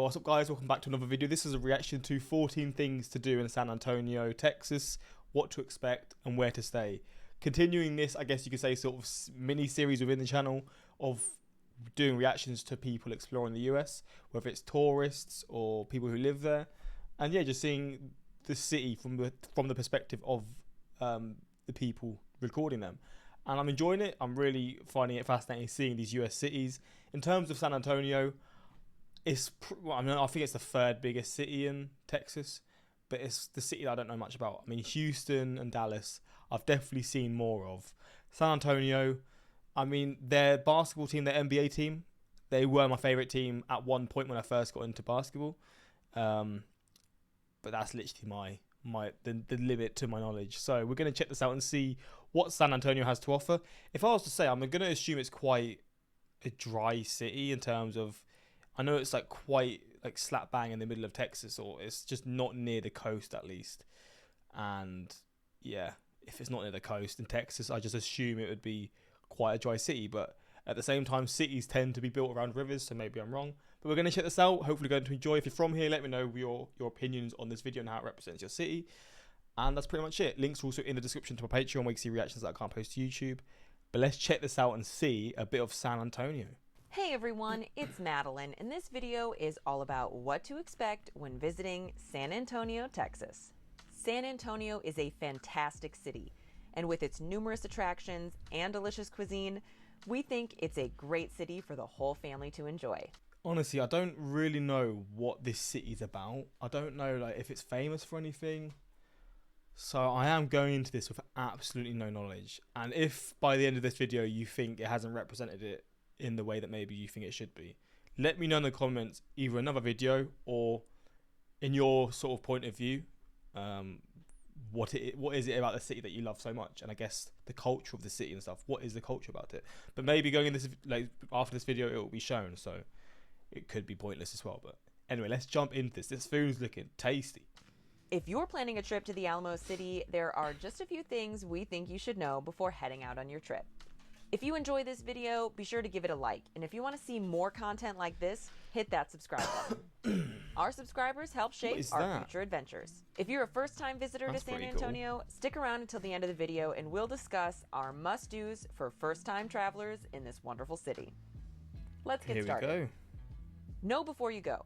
Yo, what's up guys, welcome back to another video. This is a reaction to 14 things to do in San Antonio, Texas, what to expect and where to stay. Continuing this, I guess you could say, sort of mini series within the channel of doing reactions to people exploring the US, whether it's tourists or people who live there. And yeah, just seeing the city from the perspective of the people recording them. And I'm enjoying it. I'm really finding it fascinating seeing these US cities. In terms of San Antonio, I think it's the third biggest city in Texas, but it's the city that I don't know much about. I mean, Houston and Dallas, I've definitely seen more of. San Antonio, I mean, their basketball team, their NBA team, they were my favorite team at one point when I first got into basketball. But that's literally the limit to my knowledge. So we're going to check this out and see what San Antonio has to offer. If I was to say, I'm going to assume it's quite a dry city in terms of, I know it's like quite like slap bang in the middle of Texas, or it's just not near the coast at least. And yeah, if it's not near the coast in Texas, I just assume it would be quite a dry city. But at the same time, cities tend to be built around rivers, so maybe I'm wrong. But we're going to check this out. Hopefully going to enjoy. If you're from here, let me know your opinions on this video and how it represents your city. And that's pretty much it. Links are also in the description to my Patreon where you can see reactions that I can't post to YouTube. But let's check this out and see a bit of San Antonio. Hey everyone, it's Madeline, and this video is all about what to expect when visiting San Antonio, Texas. San Antonio is a fantastic city, and with its numerous attractions and delicious cuisine, we think it's a great city for the whole family to enjoy. Honestly, I don't really know what this city's about. I don't know like if it's famous for anything. So I am going into this with absolutely no knowledge. And if by the end of this video you think it hasn't represented it in the way that maybe you think it should be, let me know in the comments, either another video or in your sort of point of view, what is it about the city that you love so much, and I guess the culture of the city and stuff. What is the culture about it? But maybe going in this, like after this video, it will be shown, so it could be pointless as well. But anyway, let's jump into this. This food's looking tasty. If you're planning a trip to the Alamo City, there are just a few things we think you should know before heading out on your trip. If you enjoy this video, be sure to give it a like. And if you want to see more content like this, hit that subscribe button. Our subscribers help shape our future adventures. If you're a first-time visitor to San Antonio, stick around until the end of the video and we'll discuss our must-dos for first-time travelers in this wonderful city. Let's get started. Here we go. Know before you go.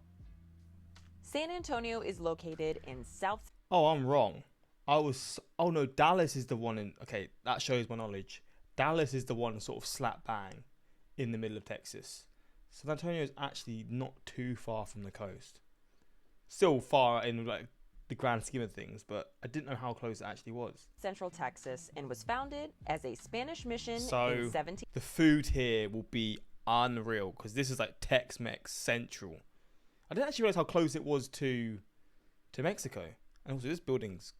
San Antonio is located in South... Oh, I'm wrong. Oh no, Dallas is the one in... Okay, that shows my knowledge. Dallas is the one sort of slap bang in the middle of Texas. San Antonio is actually not too far from the coast. Still far in like the grand scheme of things, but I didn't know how close it actually was. Central Texas, and was founded as a Spanish mission in 17... The food here will be unreal because this is like Tex-Mex Central. I didn't actually realize how close it was to Mexico. And also this building's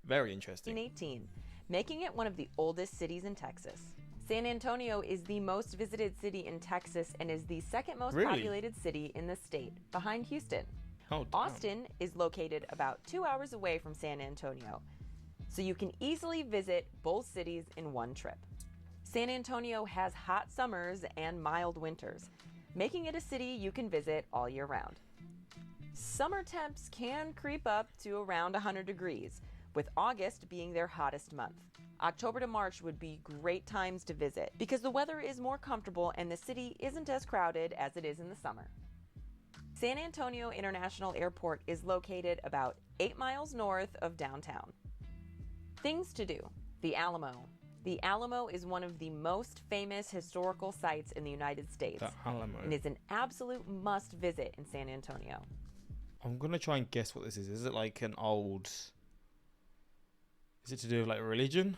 very interesting. 1918, making it one of the oldest cities in Texas. San Antonio is the most visited city in Texas and is the second most populated city in the state, behind Houston. Oh, Austin is located about 2 hours away from San Antonio, so you can easily visit both cities in one trip. San Antonio has hot summers and mild winters, making it a city you can visit all year round. Summer temps can creep up to around 100 degrees, with August being their hottest month. October to March would be great times to visit because the weather is more comfortable and the city isn't as crowded as it is in the summer. San Antonio International Airport is located about 8 miles north of downtown. Things to do. The Alamo. The Alamo is one of the most famous historical sites in the United States and is an absolute must visit in San Antonio. I'm going to try and guess what this is. Is it like an old... Is it to do with like religion?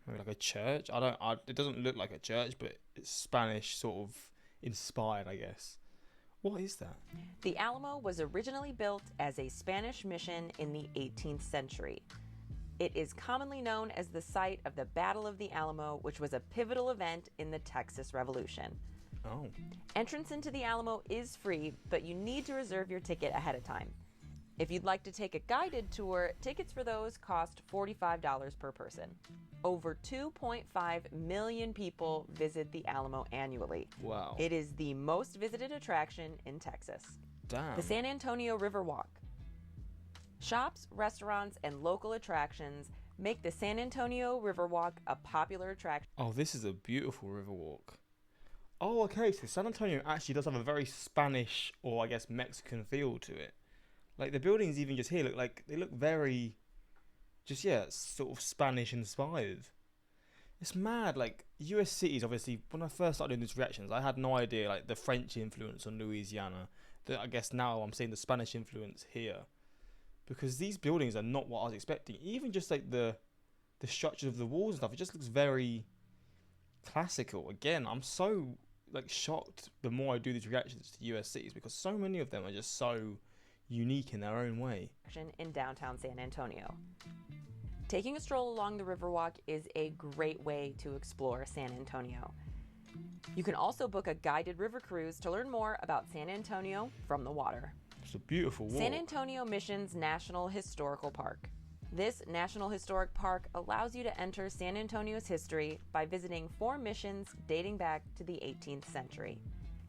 Maybe like a church? It doesn't look like a church, but it's Spanish sort of inspired, I guess. What is that? The Alamo was originally built as a Spanish mission in the 18th century. It is commonly known as the site of the Battle of the Alamo, which was a pivotal event in the Texas Revolution. Oh. Entrance into the Alamo is free, but you need to reserve your ticket ahead of time. If you'd like to take a guided tour, tickets for those cost $45 per person. Over 2.5 million people visit the Alamo annually. Wow. It is the most visited attraction in Texas. Damn. The San Antonio Riverwalk. Shops, restaurants, and local attractions make the San Antonio Riverwalk a popular attraction. Oh, this is a beautiful Riverwalk. Oh, okay, so San Antonio actually does have a very Spanish, or I guess Mexican feel to it. Like, the buildings even just here look like, they look very, just, yeah, sort of Spanish inspired. It's mad, like, US cities, obviously, when I first started doing these reactions, I had no idea, like, the French influence on Louisiana. I guess now I'm seeing the Spanish influence here. Because these buildings are not what I was expecting. Even just, like, the structure of the walls and stuff, it just looks very classical. Again, I'm so, like, shocked the more I do these reactions to US cities, because so many of them are just so unique in their own way. In downtown San Antonio. Taking a stroll along the Riverwalk is a great way to explore San Antonio. You can also book a guided river cruise to learn more about San Antonio from the water. It's a beautiful walk. San Antonio Mission's National Historical Park. This National Historic Park allows you to enter San Antonio's history by visiting 4 missions dating back to the 18th century.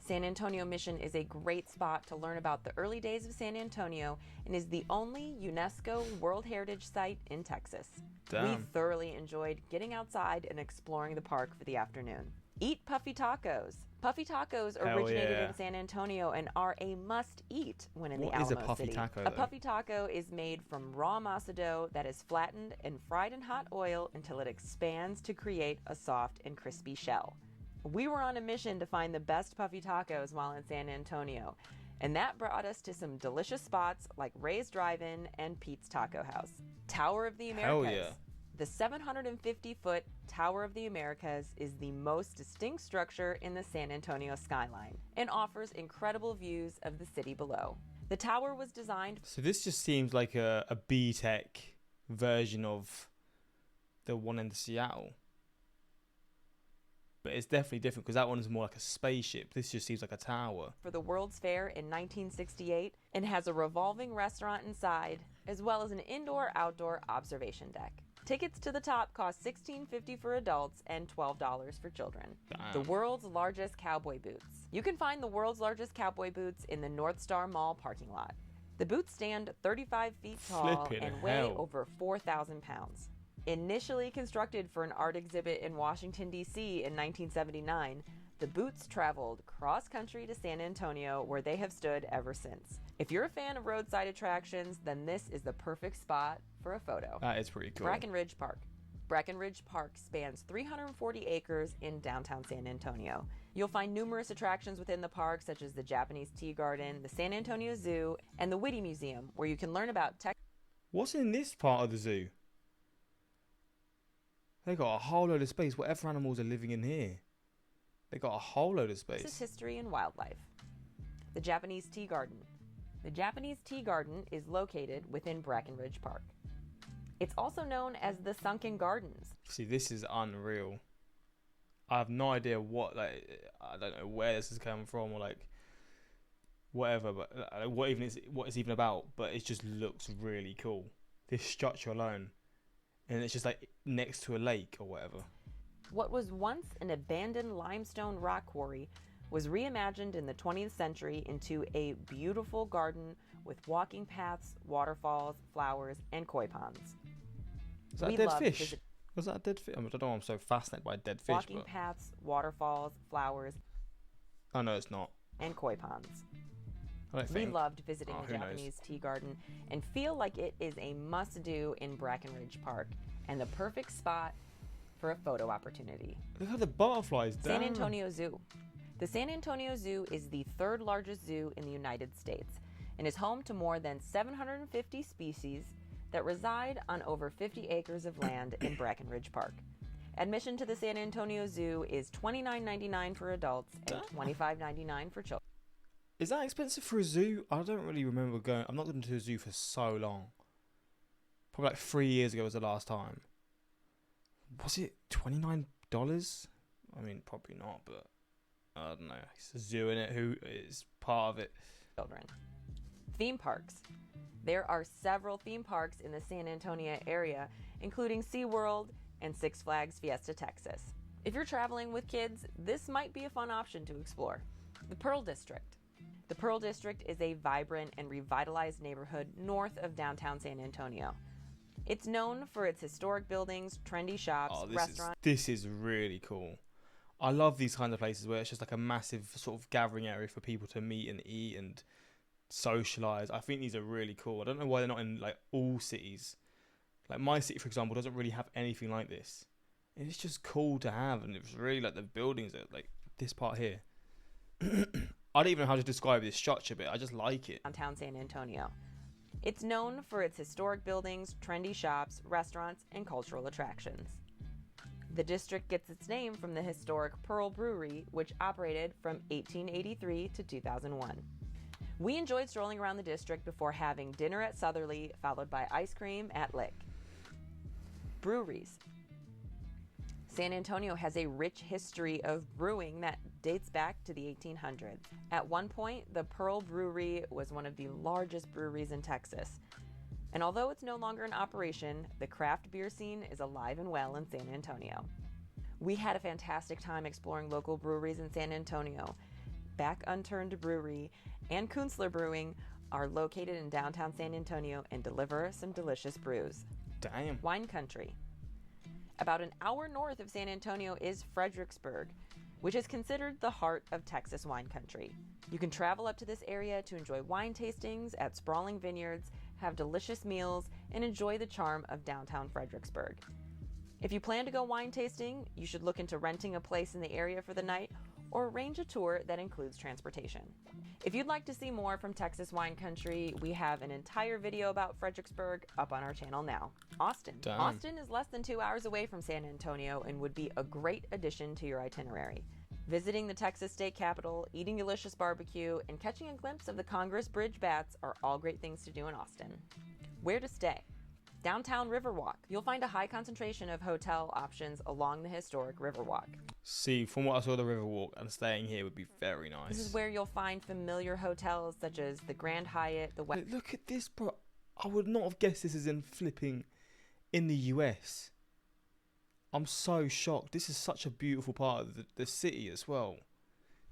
San Antonio Mission is a great spot to learn about the early days of San Antonio and is the only UNESCO World Heritage Site in Texas. Damn. We thoroughly enjoyed getting outside and exploring the park for the afternoon. Eat puffy tacos. Puffy tacos Hell originated yeah. in San Antonio and are a must-eat when in What the is a Alamo puffy City. taco, A though? puffy taco is made from raw masa dough that is flattened and fried in hot oil until it expands to create a soft and crispy shell. We were on a mission to find the best puffy tacos while in San Antonio, and that brought us to some delicious spots like Ray's Drive-In and Pete's Taco House. Tower of the Hell Americas. yeah. The 750-foot Tower of the Americas is the most distinct structure in the San Antonio skyline and offers incredible views of the city below. The tower was designed... So this just seems like a B-Tech version of the one in Seattle. But it's definitely different because that one is more like a spaceship. This just seems like a tower. for the World's Fair in 1968 and has a revolving restaurant inside, as well as an indoor-outdoor observation deck. Tickets to the top cost $16.50 for adults and $12 for children. Damn. The world's largest cowboy boots. You can find the world's largest cowboy boots in the North Star Mall parking lot. The boots stand 35 feet tall Flippin' and weigh hell. over 4,000 pounds. Initially constructed for an art exhibit in Washington, D.C. in 1979, the boots traveled cross-country to San Antonio, where they have stood ever since. If you're a fan of roadside attractions, then this is the perfect spot for a photo. That is pretty cool. Brackenridge Park. Brackenridge Park spans 340 acres in downtown San Antonio. You'll find numerous attractions within the park, such as the Japanese Tea Garden, the San Antonio Zoo, and the Whitty Museum, where you can learn about tech. What's in this part of the zoo? They got a whole load of space. Whatever animals are living in here, they got a whole load of space. Texas history and wildlife. The Japanese Tea Garden. The Japanese Tea Garden is located within Brackenridge Park. It's also known as the Sunken Gardens. See, this is unreal. I have no idea what, like, I don't know where this is coming from or like whatever, but what it's even about. But it just looks really cool. This structure alone, and it's just like next to a lake or whatever. What was once an abandoned limestone rock quarry was reimagined in the 20th century into a beautiful garden with walking paths, waterfalls, flowers, and koi ponds. Is that We a dead love fish? visit- Was that a dead fish? I don't know. I'm so fascinated by dead fish. Walking But paths, waterfalls, flowers, oh no, it's not. and koi ponds. I don't We think. loved visiting Oh, the who knows? Japanese Tea Garden and feel like it is a must-do in Brackenridge Park and the perfect spot for a photo opportunity. Look at the butterflies. San Damn. Antonio Zoo. The San Antonio Zoo is the third largest zoo in the United States and is home to more than 750 species that reside on over 50 acres of land in Brackenridge Park. Admission to the San Antonio Zoo is $29.99 for adults and $25.99 for children. Is that expensive for a zoo? I don't really remember going. I'm not going to a zoo for so long. Probably like 3 years ago was the last time. Was it $29? I mean, probably not, but I don't know. It's a zoo in it. Who is part of it? Theme parks. There are several theme parks in the San Antonio area, including SeaWorld and Six Flags Fiesta Texas. If you're traveling with kids, this might be a fun option to explore. The Pearl District. The Pearl District is a vibrant and revitalized neighborhood north of downtown San Antonio. It's known for its historic buildings, trendy shops, restaurants. This is really cool. I love these kinds of places where it's just like a massive sort of gathering area for people to meet and eat and socialize. I think these are really cool. I don't know why they're not in like all cities. Like my city, for example, doesn't really have anything like this. It's just cool to have, and it's really like the buildings that like this part here. I don't even know how to describe this structure bit. I just like it. Downtown San Antonio. It's known for its historic buildings, trendy shops, restaurants, and cultural attractions. The district gets its name from the historic Pearl Brewery, which operated from 1883 to 2001. We enjoyed strolling around the district before having dinner at Southerly, followed by ice cream at Lick. Breweries. San Antonio has a rich history of brewing that dates back to the 1800s. At one point, the Pearl Brewery was one of the largest breweries in Texas. And although it's no longer in operation, the craft beer scene is alive and well in San Antonio. We had a fantastic time exploring local breweries in San Antonio. Back Unturned Brewery and Kunstler Brewing are located in downtown San Antonio and deliver some delicious brews. Damn. Wine country. About an hour north of San Antonio is Fredericksburg, which is considered the heart of Texas wine country. You can travel up to this area to enjoy wine tastings at sprawling vineyards, have delicious meals, and enjoy the charm of downtown Fredericksburg. If you plan to go wine tasting, you should look into renting a place in the area for the night or arrange a tour that includes transportation. If you'd like to see more from Texas wine country, we have an entire video about Fredericksburg up on our channel now. Austin. Damn. Austin is less than 2 hours away from San Antonio and would be a great addition to your itinerary. Visiting the Texas state capitol, eating delicious barbecue, and catching a glimpse of the Congress Bridge bats are all great things to do in Austin. Where to stay? Downtown Riverwalk. You'll find a high concentration of hotel options along the historic Riverwalk. See, from what I saw, the Riverwalk and staying here would be very nice. This is where you'll find familiar hotels such as the Grand Hyatt, the West. Look at this, bro. I would not have guessed this is in the US. I'm so shocked. This is such a beautiful part of the city as well.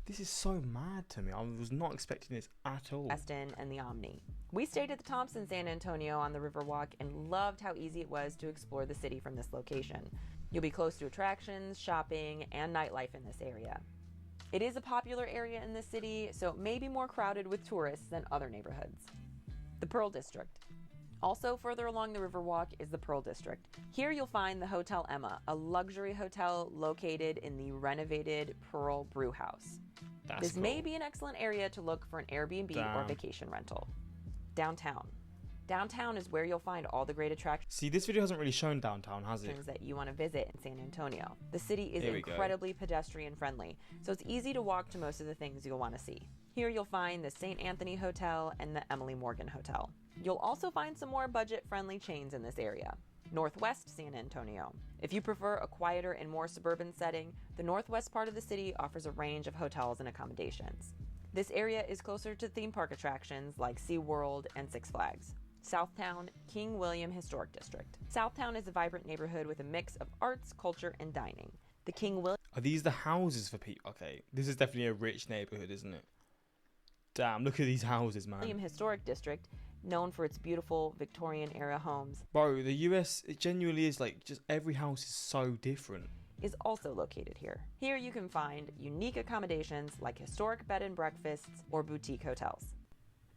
This is so mad to me. I was not expecting this at all. West End and the Omni. We stayed at the Thompson San Antonio on the Riverwalk and loved how easy it was to explore the city from this location. You'll be close to attractions, shopping, and nightlife in this area. It is a popular area in the city, so it may be more crowded with tourists than other neighborhoods. The Pearl District. Also further along the Riverwalk is the Pearl District. Here you'll find the Hotel Emma, a luxury hotel located in the renovated Pearl Brew House. This cool. may be an excellent area to look for an Airbnb or vacation rental. Downtown. Downtown is where you'll find all the great attractions. See, this video hasn't really shown downtown, has it? That you want to visit in San Antonio. The city is incredibly pedestrian friendly, so it's easy to walk to most of the things you'll want to see. Here you'll find the St. Anthony Hotel and the Emily Morgan Hotel. You'll also find some more budget-friendly chains in this area. Northwest San Antonio. If you prefer a quieter and more suburban setting, the northwest part of the city offers a range of hotels and accommodations. This area is closer to theme park attractions like SeaWorld and Six Flags. Southtown, King William Historic District. Southtown is a vibrant neighborhood with a mix of arts, culture, and dining. The King William... Are these the houses for people? Okay, this is definitely a rich neighborhood, isn't it? Damn, look at these houses, man. William Historic District, known for its beautiful Victorian-era homes. Bro, the US, it genuinely is like, just every house is so different. Is also located here. Here you can find unique accommodations like historic bed and breakfasts or boutique hotels.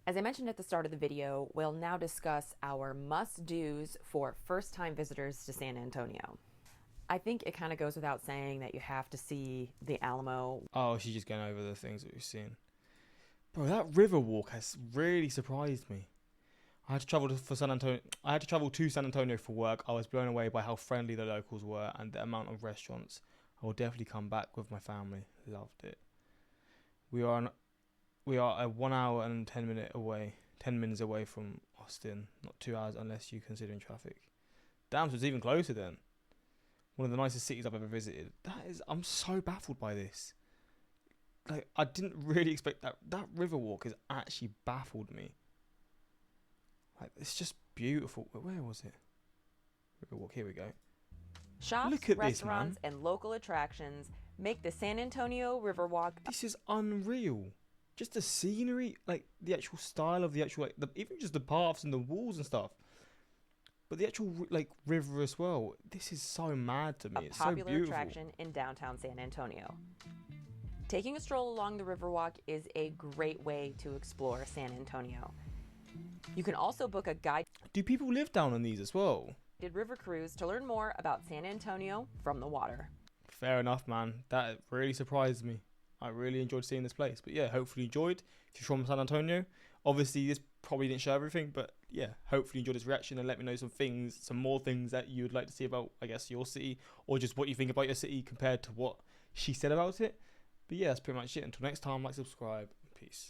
As I mentioned at the start of the video, we'll now discuss our must-dos for first-time visitors to San Antonio. I think it kind of goes without saying that you have to see the Alamo. Oh, she's just going over the things that we've seen. Bro, that Riverwalk has really surprised me. I had to travel to San Antonio for work. I was blown away by how friendly the locals were and the amount of restaurants. I will definitely come back with my family. Loved it. We are a 1 hour and 10 minutes away from Austin. Not 2 hours unless you consider in traffic. Damn, so it's even closer then. One of the nicest cities I've ever visited. I'm so baffled by this. Like, I didn't really expect that. That Riverwalk has actually baffled me. Like, it's just beautiful. Where was it? Riverwalk, here we go. Shops, look at restaurants, this, man. and local attractions make the San Antonio Riverwalk. This is unreal. just the scenery, like the actual style of the actual, like even just the paths and the walls and stuff. But the actual like river as well. This is so mad to me. It's so popular beautiful. attraction in downtown San Antonio. Taking a stroll along the Riverwalk is a great way to explore San Antonio. You can also book a guided Do people live down on these as well? river cruise to learn more about San Antonio from the water. Fair enough, man. That really surprised me. I really enjoyed seeing this place. But yeah, hopefully you enjoyed. If you're from San Antonio, obviously this probably didn't show everything, but yeah, hopefully you enjoyed this reaction and let me know some more things that you would like to see about, I guess, your city, or just what you think about your city compared to what she said about it. But yeah, that's pretty much it. Until next time, like, subscribe, peace.